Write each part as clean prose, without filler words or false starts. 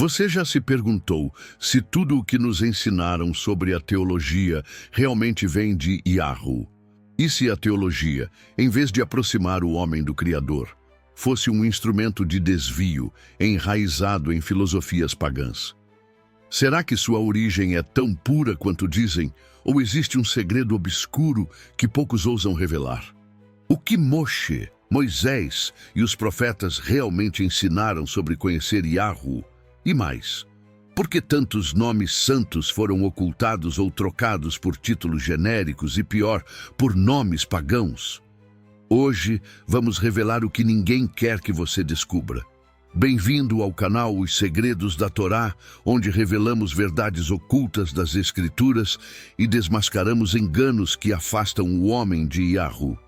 Você já se perguntou se tudo o que nos ensinaram sobre a teologia realmente vem de Yahweh? E se a teologia, em vez de aproximar o homem do Criador, fosse um instrumento de desvio enraizado em filosofias pagãs? Será que sua origem é tão pura quanto dizem, ou existe um segredo obscuro que poucos ousam revelar? O que Moshe, Moisés e os profetas realmente ensinaram sobre conhecer Yahweh? E mais, por que tantos nomes santos foram ocultados ou trocados por títulos genéricos e, pior, por nomes pagãos? Hoje vamos revelar o que ninguém quer que você descubra. Bem-vindo ao canal Os Segredos da Torá, onde revelamos verdades ocultas das Escrituras e desmascaramos enganos que afastam o homem de Yahweh.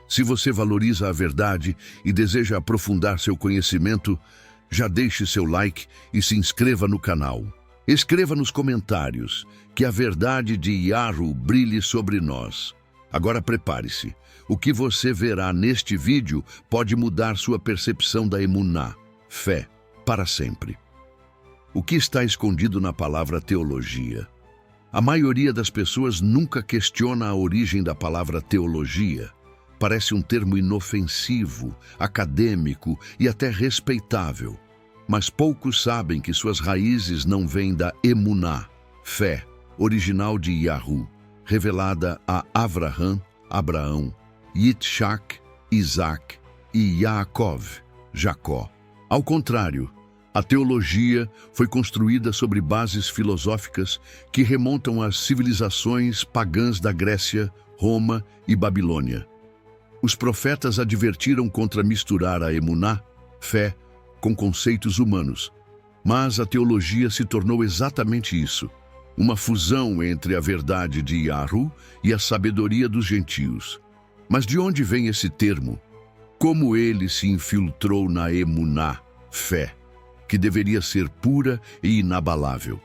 Se você valoriza a verdade e deseja aprofundar seu conhecimento, já deixe seu like e se inscreva no canal. Escreva nos comentários que a verdade de Yahweh brilhe sobre nós. Agora prepare-se. O que você verá neste vídeo pode mudar sua percepção da emuná, fé, para sempre. O que está escondido na palavra teologia? A maioria das pessoas nunca questiona a origem da palavra teologia. Parece um termo inofensivo, acadêmico e até respeitável. Mas poucos sabem que suas raízes não vêm da emuná, fé, original de Yahweh, revelada a Avraham, Abraão, Yitzhak, Isaac e Yaakov, Jacó. Ao contrário, a teologia foi construída sobre bases filosóficas que remontam às civilizações pagãs da Grécia, Roma e Babilônia. Os profetas advertiram contra misturar a emuná, fé, com conceitos humanos. Mas a teologia se tornou exatamente isso, uma fusão entre a verdade de Yahweh e a sabedoria dos gentios. Mas de onde vem esse termo? Como ele se infiltrou na emuná, fé, que deveria ser pura e inabalável?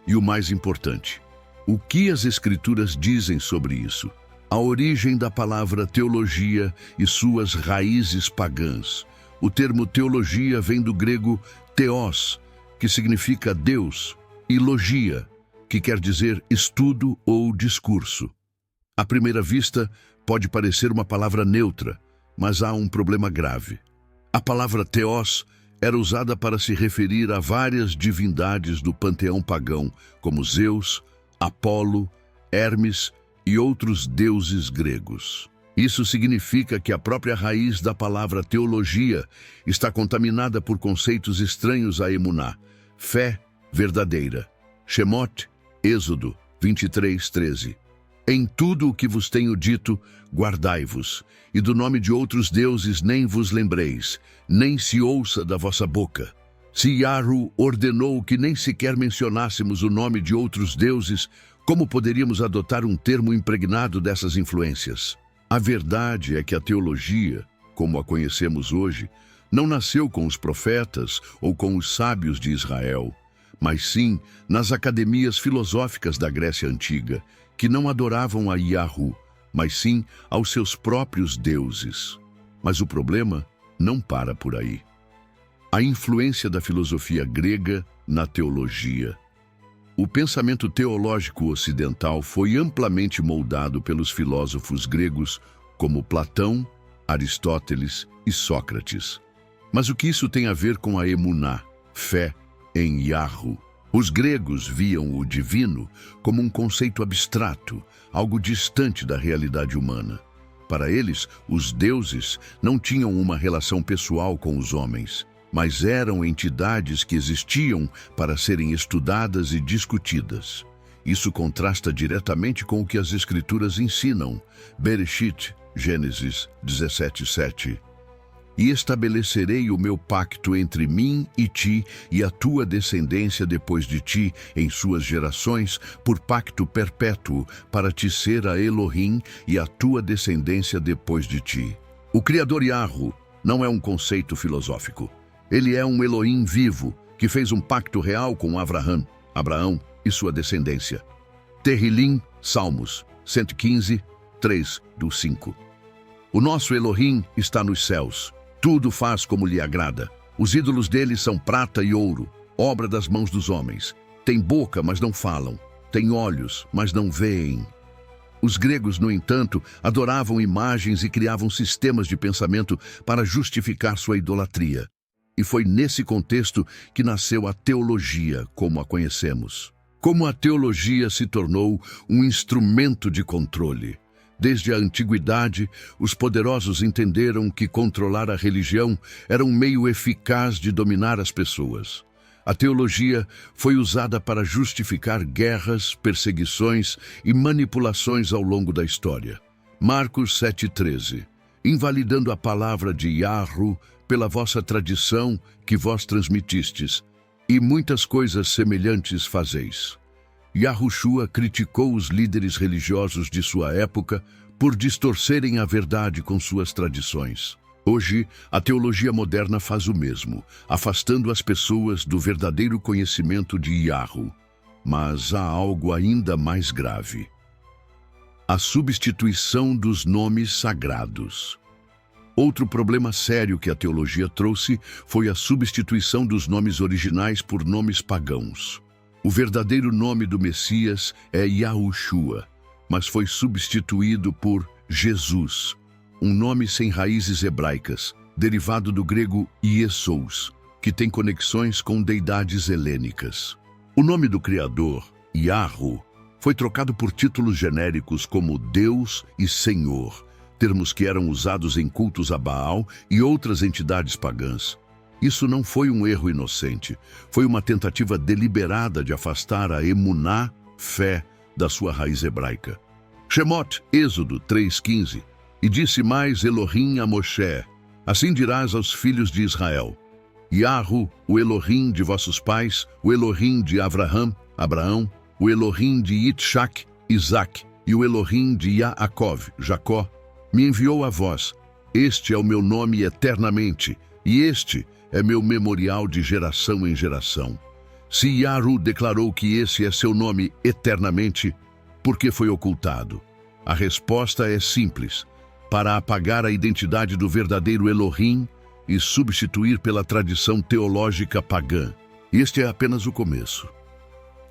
E o mais importante, o que as Escrituras dizem sobre isso? A origem da palavra teologia e suas raízes pagãs. O termo teologia vem do grego theos, que significa Deus, e logia, que quer dizer estudo ou discurso. À primeira vista, pode parecer uma palavra neutra, mas há um problema grave. A palavra theos era usada para se referir a várias divindades do panteão pagão, como Zeus, Apolo, Hermes e outros deuses gregos. Isso significa que a própria raiz da palavra teologia está contaminada por conceitos estranhos à emuná, fé verdadeira. Shemot, Êxodo 23:13. Em tudo o que vos tenho dito, guardai-vos, e do nome de outros deuses nem vos lembreis, nem se ouça da vossa boca. Se Yahweh ordenou que nem sequer mencionássemos o nome de outros deuses, como poderíamos adotar um termo impregnado dessas influências? A verdade é que a teologia, como a conhecemos hoje, não nasceu com os profetas ou com os sábios de Israel, mas sim nas academias filosóficas da Grécia Antiga, que não adoravam a Yahweh, mas sim aos seus próprios deuses. Mas o problema não para por aí. A influência da filosofia grega na teologia. O pensamento teológico ocidental foi amplamente moldado pelos filósofos gregos como Platão, Aristóteles e Sócrates. Mas o que isso tem a ver com a emuná, fé em Yahweh? Os gregos viam o divino como um conceito abstrato, algo distante da realidade humana. Para eles, os deuses não tinham uma relação pessoal com os homens, mas eram entidades que existiam para serem estudadas e discutidas. Isso contrasta diretamente com o que as Escrituras ensinam. Bereshit, Gênesis 17:7. E estabelecerei o meu pacto entre mim e ti e a tua descendência depois de ti em suas gerações, por pacto perpétuo, para te ser a Elohim e a tua descendência depois de ti. O Criador Yahweh não é um conceito filosófico. Ele é um Elohim vivo, que fez um pacto real com Avraham, Abraão e sua descendência. Terrilim, Salmos 115, 3-5. O nosso Elohim está nos céus. Tudo faz como lhe agrada. Os ídolos dele são prata e ouro. obra das mãos dos homens. Têm boca, mas não falam. Têm olhos, mas não veem. Os gregos, no entanto, adoravam imagens e criavam sistemas de pensamento para justificar sua idolatria. E foi nesse contexto que nasceu a teologia, como a conhecemos. Como a teologia se tornou um instrumento de controle. Desde a antiguidade, os poderosos entenderam que controlar a religião era um meio eficaz de dominar as pessoas. A teologia foi usada para justificar guerras, perseguições e manipulações ao longo da história. Marcos 7,13. Invalidando a palavra de Yahru pela vossa tradição que vós transmitistes, e muitas coisas semelhantes fazeis. Yahushua criticou os líderes religiosos de sua época por distorcerem a verdade com suas tradições. Hoje, a teologia moderna faz o mesmo, afastando as pessoas do verdadeiro conhecimento de Yahru. Mas há algo ainda mais grave: a substituição dos nomes sagrados. Outro problema sério que a teologia trouxe foi a substituição dos nomes originais por nomes pagãos. O verdadeiro nome do Messias é Yahushua, mas foi substituído por Jesus, um nome sem raízes hebraicas, derivado do grego Iesous, que tem conexões com deidades helênicas. O nome do Criador, Yahru, foi trocado por títulos genéricos como Deus e Senhor, termos que eram usados em cultos a Baal e outras entidades pagãs. Isso não foi um erro inocente, foi uma tentativa deliberada de afastar a emuná, fé, da sua raiz hebraica. Shemot, Êxodo 3,15. E disse mais Elohim a Moshe: assim dirás aos filhos de Israel: Yahru, o Elohim de vossos pais, o Elohim de Abraão, o Elohim de Itshak, Isaac, e o Elohim de Yaakov, Jacó, me enviou a vós. Este é o meu nome eternamente, e este é meu memorial de geração em geração. Se Yahru declarou que esse é seu nome eternamente, por que foi ocultado? A resposta é simples: para apagar a identidade do verdadeiro Elohim e substituir pela tradição teológica pagã. Este é apenas o começo.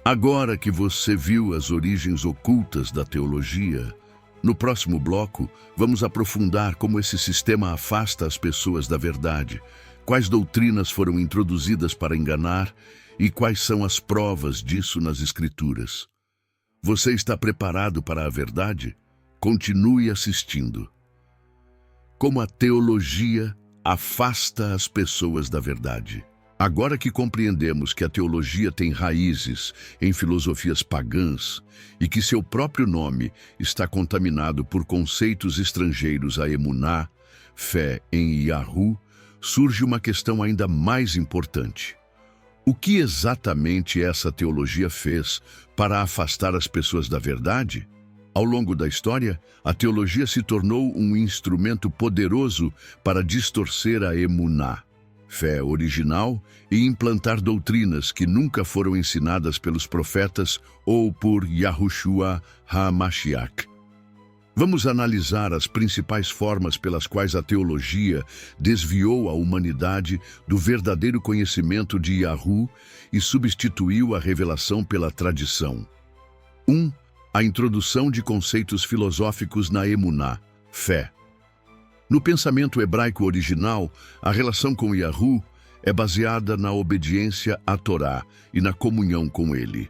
Agora que você viu as origens ocultas da teologia, no próximo bloco, vamos aprofundar como esse sistema afasta as pessoas da verdade, quais doutrinas foram introduzidas para enganar e quais são as provas disso nas Escrituras. Você está preparado para a verdade? Continue assistindo. Como a teologia afasta as pessoas da verdade. Agora que compreendemos que a teologia tem raízes em filosofias pagãs e que seu próprio nome está contaminado por conceitos estrangeiros a emuná, fé em Yahru, surge uma questão ainda mais importante. O que exatamente essa teologia fez para afastar as pessoas da verdade? Ao longo da história, a teologia se tornou um instrumento poderoso para distorcer a emuná, fé original, e implantar doutrinas que nunca foram ensinadas pelos profetas ou por Yahushua HaMashiach. Vamos analisar as principais formas pelas quais a teologia desviou a humanidade do verdadeiro conhecimento de Yahru e substituiu a revelação pela tradição. 1. A introdução de conceitos filosóficos na emuná, fé. No pensamento hebraico original, a relação com Yahru é baseada na obediência à Torá e na comunhão com ele.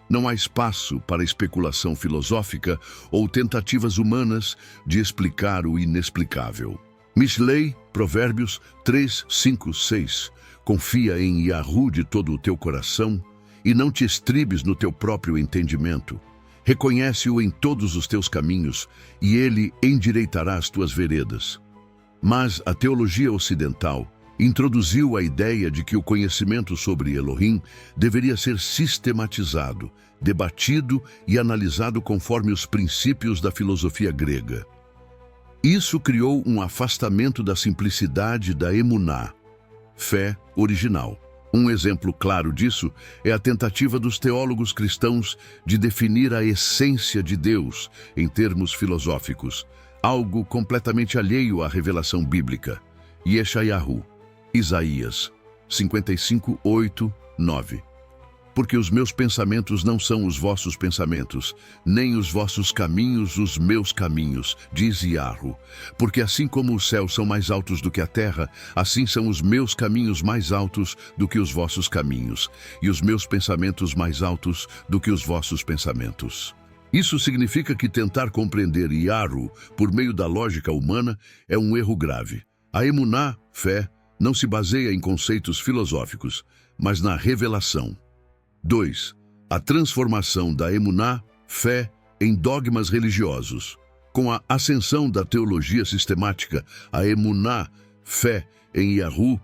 Não há espaço para especulação filosófica ou tentativas humanas de explicar o inexplicável. Mishlei, Provérbios 3, 5, 6. Confia em Yahru de todo o teu coração e não te estribes no teu próprio entendimento. Reconhece-o em todos os teus caminhos e ele endireitará as tuas veredas. Mas a teologia ocidental introduziu a ideia de que o conhecimento sobre Elohim deveria ser sistematizado, debatido e analisado conforme os princípios da filosofia grega. Isso criou um afastamento da simplicidade da emuná, fé original. Um exemplo claro disso é a tentativa dos teólogos cristãos de definir a essência de Deus em termos filosóficos, algo completamente alheio à revelação bíblica. Yeshayahu, Isaías 55, 8, 9. Porque os meus pensamentos não são os vossos pensamentos, nem os vossos caminhos os meus caminhos, diz Iarro. Porque assim como os céus são mais altos do que a terra, assim são os meus caminhos mais altos do que os vossos caminhos, e os meus pensamentos mais altos do que os vossos pensamentos. Isso significa que tentar compreender Iarro por meio da lógica humana é um erro grave. A emuná, fé, não se baseia em conceitos filosóficos, mas na revelação. 2. A transformação da emuná, fé, em dogmas religiosos. Com a ascensão da teologia sistemática, a emuná, fé, em Iarro,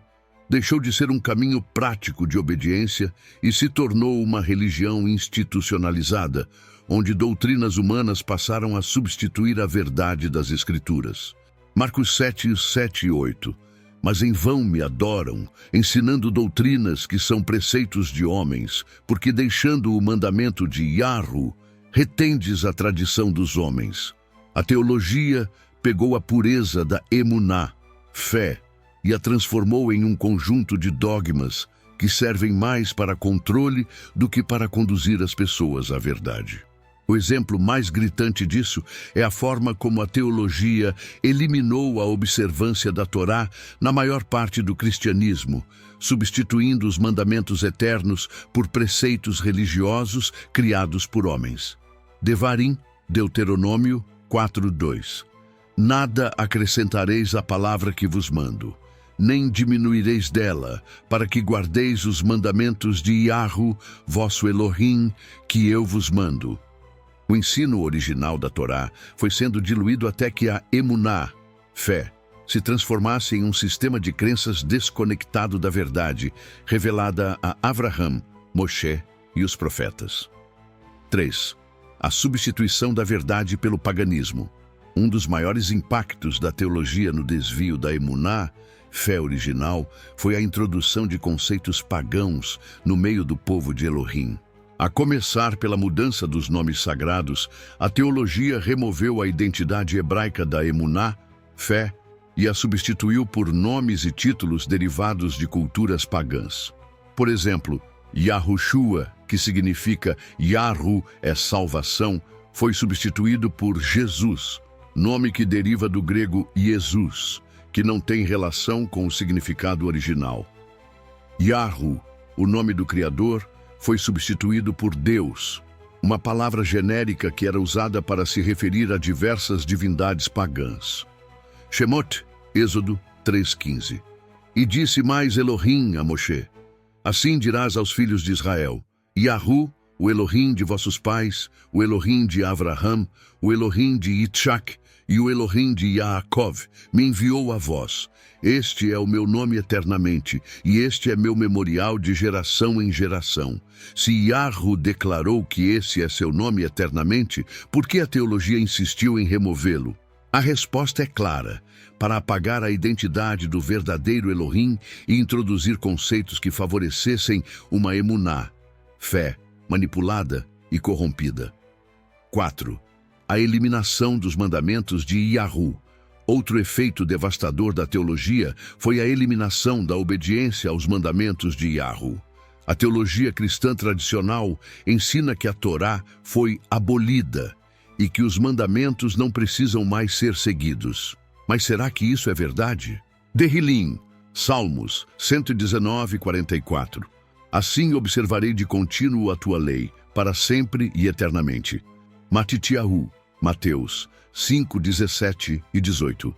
deixou de ser um caminho prático de obediência e se tornou uma religião institucionalizada, onde doutrinas humanas passaram a substituir a verdade das Escrituras. Marcos 7, 7 e 8. Mas em vão me adoram, ensinando doutrinas que são preceitos de homens, porque deixando o mandamento de Iarro, retendes a tradição dos homens. A teologia pegou a pureza da emuná, fé, e a transformou em um conjunto de dogmas que servem mais para controle do que para conduzir as pessoas à verdade. O exemplo mais gritante disso é a forma como a teologia eliminou a observância da Torá na maior parte do cristianismo, substituindo os mandamentos eternos por preceitos religiosos criados por homens. Devarim, Deuteronômio 4:2. Nada acrescentareis à palavra que vos mando, nem diminuireis dela, para que guardeis os mandamentos de Iarro, vosso Elohim, que eu vos mando. O ensino original da Torá foi sendo diluído até que a emuná, fé, se transformasse em um sistema de crenças desconectado da verdade, revelada a Avraham, Moshe e os profetas. 3. A substituição da verdade pelo paganismo. Um dos maiores impactos da teologia no desvio da emuná, fé original, foi a introdução de conceitos pagãos no meio do povo de Elohim. A começar pela mudança dos nomes sagrados, a teologia removeu a identidade hebraica da emuná, fé, e a substituiu por nomes e títulos derivados de culturas pagãs. Por exemplo, Yahushua, que significa Iarro é salvação, foi substituído por Jesus, nome que deriva do grego Jesus, que não tem relação com o significado original. Iarro, o nome do Criador, foi substituído por Deus, uma palavra genérica que era usada para se referir a diversas divindades pagãs. Shemot, Êxodo 3:15. E disse mais Elohim a Moshe: assim dirás aos filhos de Israel: Iarro, o Elohim de vossos pais, o Elohim de Avraham, o Elohim de Itchak e o Elohim de Yaakov, me enviou a vós. Este é o meu nome eternamente, e este é meu memorial de geração em geração. Se Iarro declarou que esse é seu nome eternamente, por que a teologia insistiu em removê-lo? A resposta é clara: para apagar a identidade do verdadeiro Elohim e introduzir conceitos que favorecessem uma emuná, fé, manipulada e corrompida. 4. A eliminação dos mandamentos de Iarro. Outro efeito devastador da teologia foi a eliminação da obediência aos mandamentos de Iarro. A teologia cristã tradicional ensina que a Torá foi abolida e que os mandamentos não precisam mais ser seguidos. Mas será que isso é verdade? Dehilim, Salmos 119:44. Assim observarei de contínuo a tua lei, para sempre e eternamente. Matitiahu, Mateus 5:17 e 18.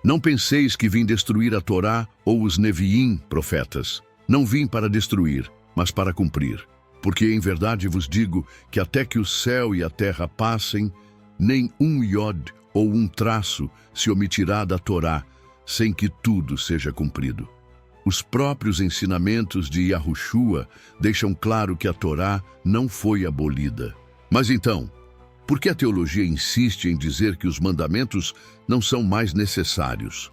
Não penseis que vim destruir a Torá ou os Neviim, profetas. Não vim para destruir, mas para cumprir. Porque em verdade vos digo que até que o céu e a terra passem, nem um iod ou um traço se omitirá da Torá, sem que tudo seja cumprido. Os próprios ensinamentos de Yahushua deixam claro que a Torá não foi abolida. Mas então, por que a teologia insiste em dizer que os mandamentos não são mais necessários?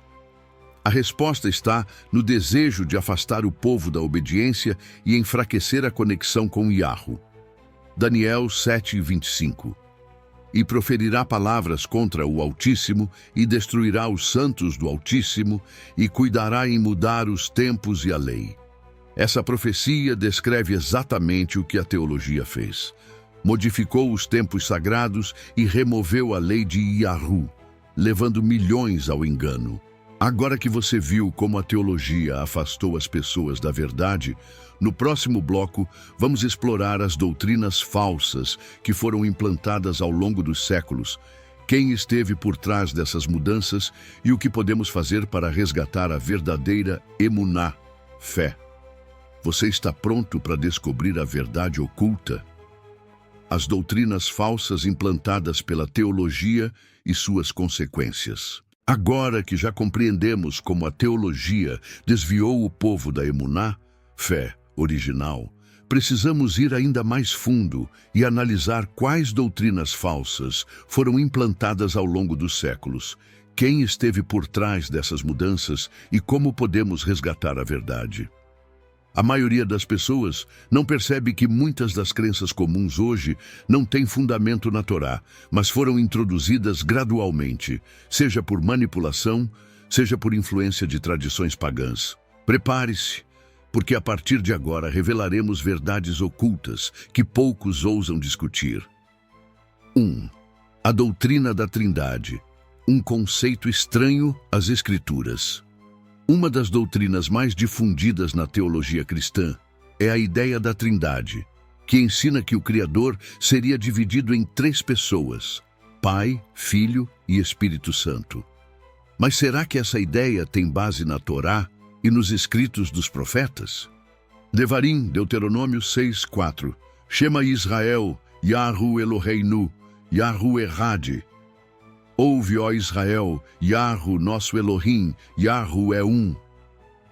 A resposta está no desejo de afastar o povo da obediência e enfraquecer a conexão com Iarro. Daniel 7:25. E proferirá palavras contra o Altíssimo, e destruirá os santos do Altíssimo, e cuidará em mudar os tempos e a lei. Essa profecia descreve exatamente o que a teologia fez. Modificou os tempos sagrados e removeu a lei de Yahu, levando milhões ao engano. Agora que você viu como a teologia afastou as pessoas da verdade, no próximo bloco vamos explorar as doutrinas falsas que foram implantadas ao longo dos séculos, quem esteve por trás dessas mudanças e o que podemos fazer para resgatar a verdadeira emuná, fé. Você está pronto para descobrir a verdade oculta? As doutrinas falsas implantadas pela teologia e suas consequências. Agora que já compreendemos como a teologia desviou o povo da emuná, fé original, precisamos ir ainda mais fundo e analisar quais doutrinas falsas foram implantadas ao longo dos séculos, quem esteve por trás dessas mudanças e como podemos resgatar a verdade. A maioria das pessoas não percebe que muitas das crenças comuns hoje não têm fundamento na Torá, mas foram introduzidas gradualmente, seja por manipulação, seja por influência de tradições pagãs. Prepare-se, porque a partir de agora revelaremos verdades ocultas que poucos ousam discutir. 1. A doutrina da Trindade, um conceito estranho às Escrituras. Uma das doutrinas mais difundidas na teologia cristã é a ideia da Trindade, que ensina que o Criador seria dividido em 3 pessoas, Pai, Filho e Espírito Santo. Mas será que essa ideia tem base na Torá e nos escritos dos profetas? Devarim, Deuteronômio 6:4. Shema Israel, Yahu Eloheinu, Yahu Errad. Ouve, ó Israel, Yahu, nosso Elohim, Yahu é um.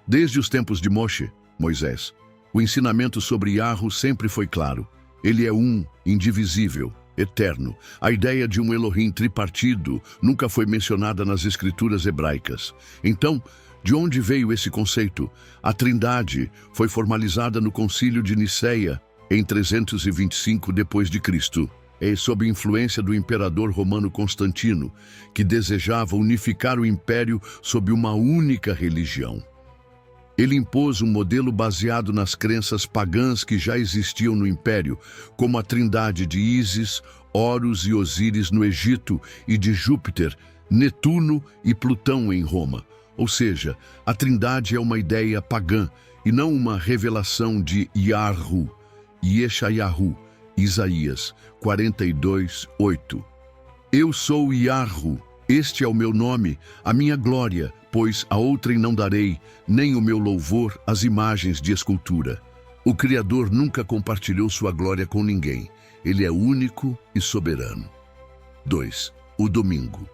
Desde os tempos de Moshe, Moisés, o ensinamento sobre Yahu sempre foi claro. Ele é um, indivisível, eterno. A ideia de um Elohim tripartido nunca foi mencionada nas escrituras hebraicas. Então, de onde veio esse conceito? A Trindade foi formalizada no Concílio de Niceia, em 325 d.C., sob influência do imperador romano Constantino, que desejava unificar o império sob uma única religião. Ele impôs um modelo baseado nas crenças pagãs que já existiam no império, como a trindade de Ísis, Horus e Osíris no Egito e de Júpiter, Netuno e Plutão em Roma. Ou seja, a trindade é uma ideia pagã e não uma revelação de Yahu, Yeshayahu, Isaías 42:8. Eu sou Yahu, este é o meu nome, a minha glória, pois a outrem não darei, nem o meu louvor às imagens de escultura. O Criador nunca compartilhou sua glória com ninguém. Ele é único e soberano. 2. O domingo,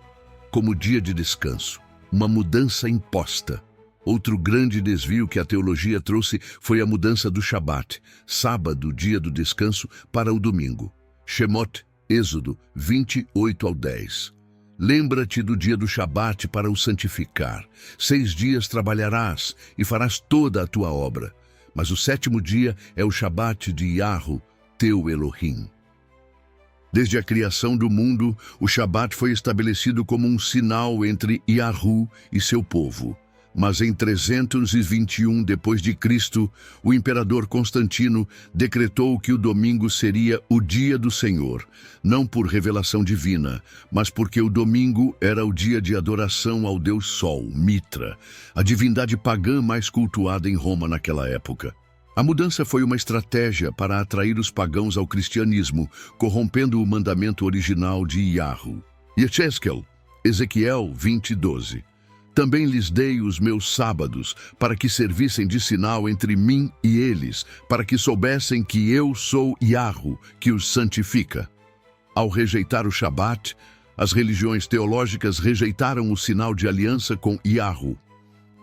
como dia de descanso, uma mudança imposta. Outro grande desvio que a teologia trouxe foi a mudança do Shabat, sábado, dia do descanso, para o domingo. Shemot, Êxodo 28:10. Lembra-te do dia do Shabat para o santificar. 6 dias trabalharás e farás toda a tua obra. Mas o 7º dia é o Shabat de Yahu, teu Elohim. Desde a criação do mundo, o Shabat foi estabelecido como um sinal entre Yahu e seu povo. Mas em 321 d.C., o imperador Constantino decretou que o domingo seria o dia do Senhor, não por revelação divina, mas porque o domingo era o dia de adoração ao deus Sol, Mitra, a divindade pagã mais cultuada em Roma naquela época. A mudança foi uma estratégia para atrair os pagãos ao cristianismo, corrompendo o mandamento original de Yahu. Yecheskel, Ezequiel 20:12. Também lhes dei os meus sábados, para que servissem de sinal entre mim e eles, para que soubessem que eu sou Yahu, que os santifica. Ao rejeitar o Shabat, as religiões teológicas rejeitaram o sinal de aliança com Yahu.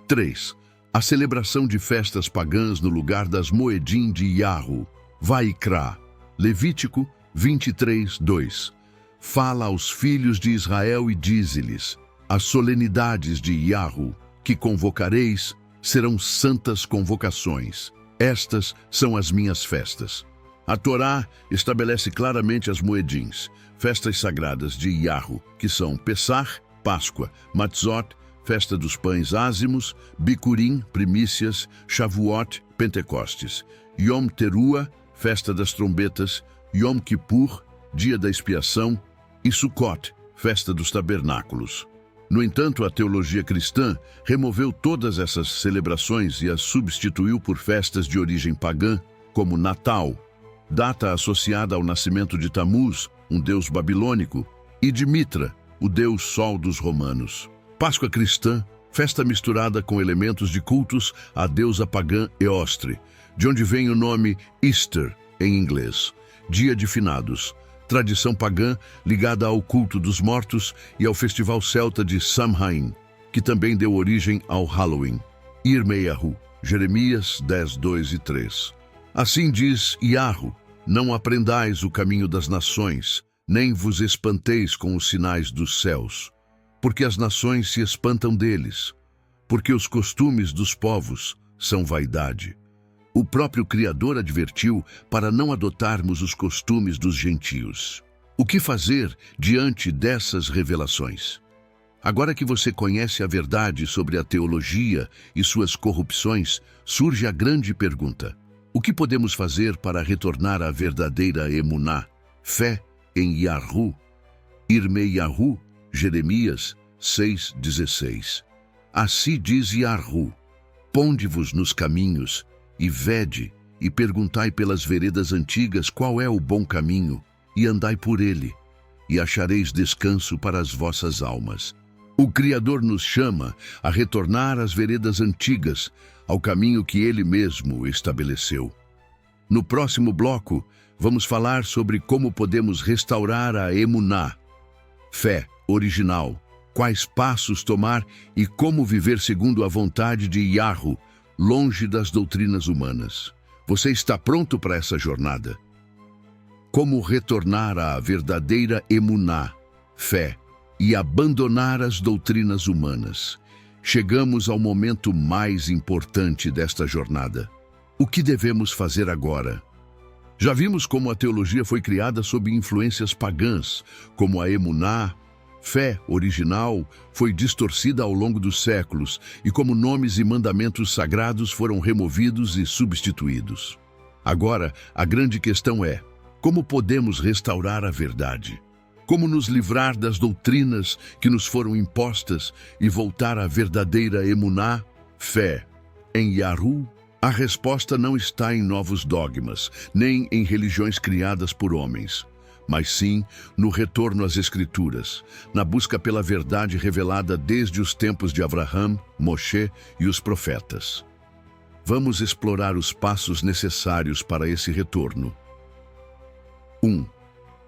3. A celebração de festas pagãs no lugar das moedim de Yahu. Vaikra, Levítico 23:2. Fala aos filhos de Israel e dize-lhes: as solenidades de Yahu, que convocareis, serão santas convocações. Estas são as minhas festas. A Torá estabelece claramente as moedins, festas sagradas de Yahu, que são Pessach, Páscoa, Matzot, festa dos pães ázimos, Bikurim, primícias, Shavuot, Pentecostes, Yom Teruah, festa das trombetas, Yom Kippur, dia da expiação, e Sukkot, festa dos tabernáculos. No entanto, a teologia cristã removeu todas essas celebrações e as substituiu por festas de origem pagã, como Natal, data associada ao nascimento de Tamuz, um deus babilônico, e de Mitra, o deus sol dos romanos. Páscoa cristã, festa misturada com elementos de cultos à deusa pagã Eostre, de onde vem o nome Easter, em inglês, dia de finados, tradição pagã ligada ao culto dos mortos e ao festival celta de Samhain, que também deu origem ao Halloween. Yirmeyahu, Jeremias 10, 2 e 3. Assim diz Yahru: não aprendais o caminho das nações, nem vos espanteis com os sinais dos céus, porque as nações se espantam deles, porque os costumes dos povos são vaidade. O próprio Criador advertiu para não adotarmos os costumes dos gentios. O que fazer diante dessas revelações? Agora que você conhece a verdade sobre a teologia e suas corrupções, surge a grande pergunta: o que podemos fazer para retornar à verdadeira emuná, fé em Yahru? Yirmeyahu, Jeremias 6,16. Assim diz Yahru: ponde-vos nos caminhos, e vede, e perguntai pelas veredas antigas qual é o bom caminho, e andai por ele, e achareis descanso para as vossas almas. O Criador nos chama a retornar às veredas antigas, ao caminho que Ele mesmo estabeleceu. No próximo bloco, vamos falar sobre como podemos restaurar a emuná, fé original, quais passos tomar e como viver segundo a vontade de Yahru, longe das doutrinas humanas. Você está pronto para essa jornada? Como retornar à verdadeira emuná, fé, e abandonar as doutrinas humanas? Chegamos ao momento mais importante desta jornada. O que devemos fazer agora? Já vimos como a teologia foi criada sob influências pagãs, como a emuná, fé original, foi distorcida ao longo dos séculos e como nomes e mandamentos sagrados foram removidos e substituídos. Agora, a grande questão é: como podemos restaurar a verdade? Como nos livrar das doutrinas que nos foram impostas e voltar à verdadeira emuná, fé, em Yahru? A resposta não está em novos dogmas, nem em religiões criadas por homens, mas sim no retorno às Escrituras, na busca pela verdade revelada desde os tempos de Abraham, Moshe e os profetas. Vamos explorar os passos necessários para esse retorno. 1.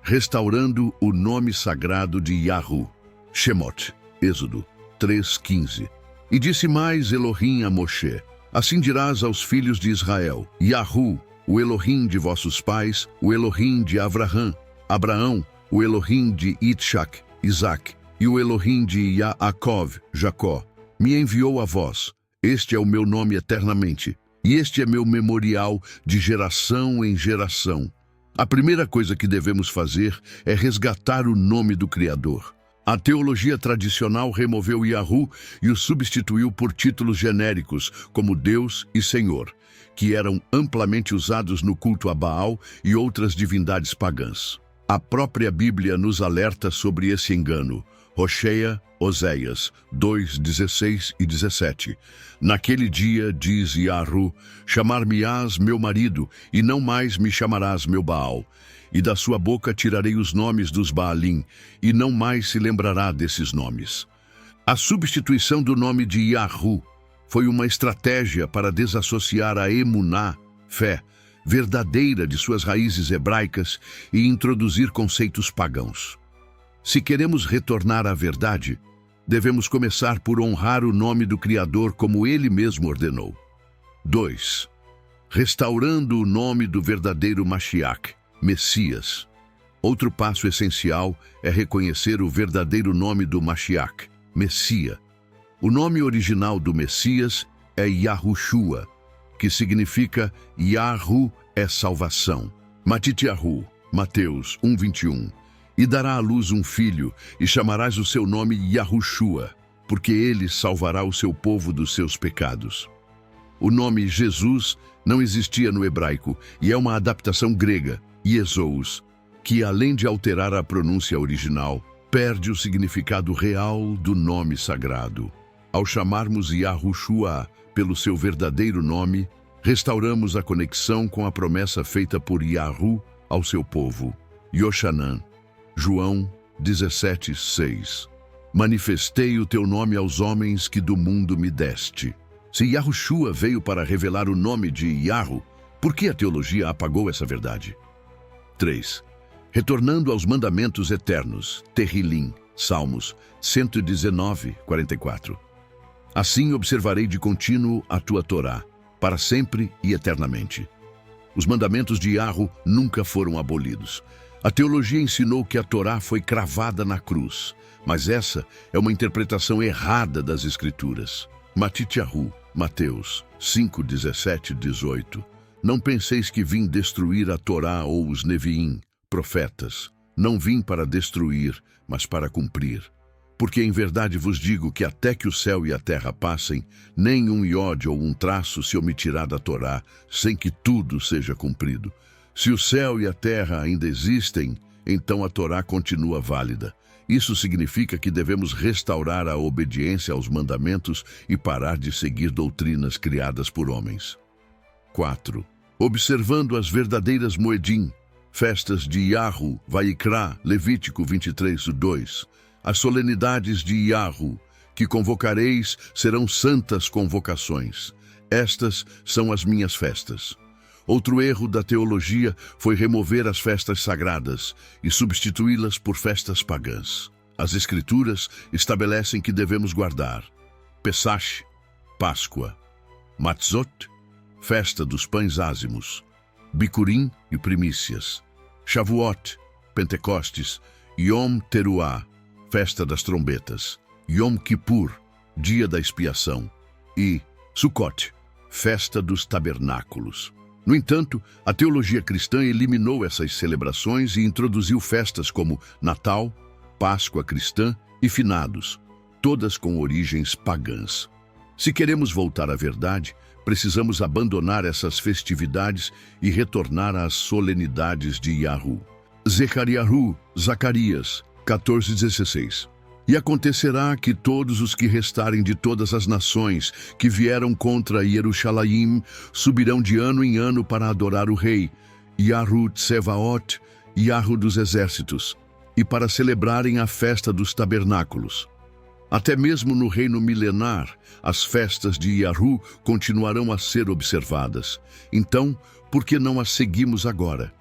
Restaurando o nome sagrado de Yahru. Shemot, Êxodo 3:15. E disse mais Elohim a Moshe: assim dirás aos filhos de Israel: Yahru, o Elohim de vossos pais, o Elohim de Abraão, o Elohim de Itshak, Isaac, e o Elohim de Yaakov, Jacó, me enviou a vós. Este é o meu nome eternamente, e este é meu memorial de geração em geração. A primeira coisa que devemos fazer é resgatar o nome do Criador. A teologia tradicional removeu Yahru e o substituiu por títulos genéricos, como Deus e Senhor, que eram amplamente usados no culto a Baal e outras divindades pagãs. A própria Bíblia nos alerta sobre esse engano. Oséias 2:16 e 17. Naquele dia, diz Yahru, chamar-me-ás meu marido, e não mais me chamarás meu Baal. E da sua boca tirarei os nomes dos Baalim, e não mais se lembrará desses nomes. A substituição do nome de Yahru foi uma estratégia para desassociar a emuná, fé, verdadeira de suas raízes hebraicas e introduzir conceitos pagãos. Se queremos retornar à verdade, devemos começar por honrar o nome do Criador como Ele mesmo ordenou. 2. Restaurando o nome do verdadeiro Mashiach, Messias. Outro passo essencial é reconhecer o verdadeiro nome do Mashiach, Messias. O nome original do Messias é Yahushua, que significa Yahru é salvação. Matityahu, Mateus 1:21. E dará à luz um filho, e chamarás o seu nome Yahushua, porque ele salvará o seu povo dos seus pecados. O nome Jesus não existia no hebraico e é uma adaptação grega, Iesous, que além de alterar a pronúncia original, perde o significado real do nome sagrado. Ao chamarmos Yahushua pelo seu verdadeiro nome, restauramos a conexão com a promessa feita por Yahu ao seu povo. Yoshanan, João 17:6. Manifestei o teu nome aos homens que do mundo me deste. Se Yahushua veio para revelar o nome de Yahu, por que a teologia apagou essa verdade? 3. Retornando aos mandamentos eternos, Terrilim, Salmos 119:44. Assim observarei de contínuo a tua Torá, para sempre e eternamente. Os mandamentos de Yahu nunca foram abolidos. A teologia ensinou que a Torá foi cravada na cruz, mas essa é uma interpretação errada das Escrituras. Matityahu, Mateus 5:17-18. Não penseis que vim destruir a Torá ou os Neviim, profetas. Não vim para destruir, mas para cumprir. Porque em verdade vos digo que até que o céu e a terra passem, nem um iode ou um traço se omitirá da Torá, sem que tudo seja cumprido. Se o céu e a terra ainda existem, então a Torá continua válida. Isso significa que devemos restaurar a obediência aos mandamentos e parar de seguir doutrinas criadas por homens. 4. Observando as verdadeiras Moedim, festas de Yahu, Vaikra, Levítico 23:2. As solenidades de Yahu, que convocareis, serão santas convocações. Estas são as minhas festas. Outro erro da teologia foi remover as festas sagradas e substituí-las por festas pagãs. As Escrituras estabelecem que devemos guardar Pesach, Páscoa, Matzot, festa dos pães ázimos, Bicurim e primícias, Shavuot, Pentecostes, Yom Teruah, festa das trombetas, Yom Kippur, dia da expiação, e Sukkot, festa dos tabernáculos. No entanto, a teologia cristã eliminou essas celebrações e introduziu festas como Natal, Páscoa cristã e Finados, todas com origens pagãs. Se queremos voltar à verdade, precisamos abandonar essas festividades e retornar às solenidades de Yahu. Zacarias 14:16. E acontecerá que todos os que restarem de todas as nações que vieram contra Jerusalém subirão de ano em ano para adorar o rei, Yahu Tsevaot, Yahu dos exércitos, e para celebrarem a festa dos tabernáculos. Até mesmo no reino milenar, as festas de Yahu continuarão a ser observadas. Então, por que não as seguimos agora?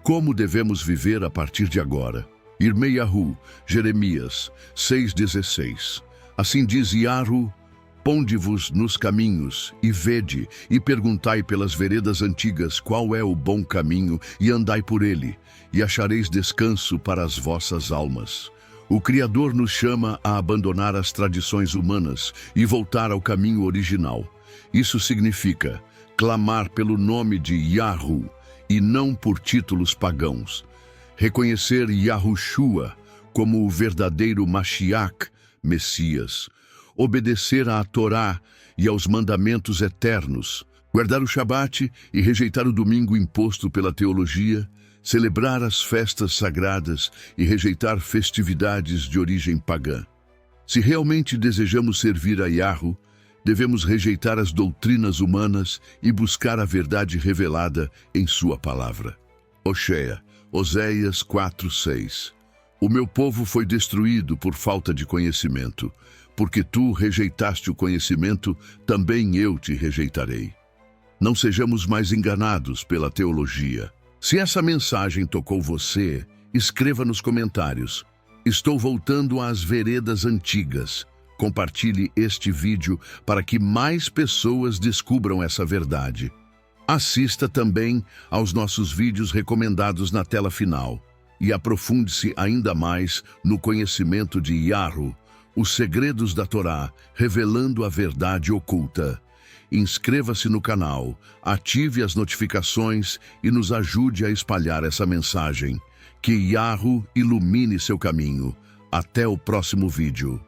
Como devemos viver a partir de agora? Irmeiahu, Jeremias 6:16. Assim diz Yahu: ponde-vos nos caminhos, e vede, e perguntai pelas veredas antigas qual é o bom caminho, e andai por ele, e achareis descanso para as vossas almas. O Criador nos chama a abandonar as tradições humanas e voltar ao caminho original. Isso significa clamar pelo nome de Yahu e não por títulos pagãos. Reconhecer Yahushua como o verdadeiro Mashiach, Messias. Obedecer à Torá e aos mandamentos eternos. Guardar o Shabat e rejeitar o domingo imposto pela teologia. Celebrar as festas sagradas e rejeitar festividades de origem pagã. Se realmente desejamos servir a Yahu, devemos rejeitar as doutrinas humanas e buscar a verdade revelada em sua palavra. Oséias 4:6. O meu povo foi destruído por falta de conhecimento. Porque tu rejeitaste o conhecimento, também eu te rejeitarei. Não sejamos mais enganados pela teologia. Se essa mensagem tocou você, escreva nos comentários. Estou voltando às veredas antigas. Compartilhe este vídeo para que mais pessoas descubram essa verdade. Assista também aos nossos vídeos recomendados na tela final e aprofunde-se ainda mais no conhecimento de Yahu, os segredos da Torá, revelando a verdade oculta. Inscreva-se no canal, ative as notificações e nos ajude a espalhar essa mensagem. Que Yahu ilumine seu caminho. Até o próximo vídeo.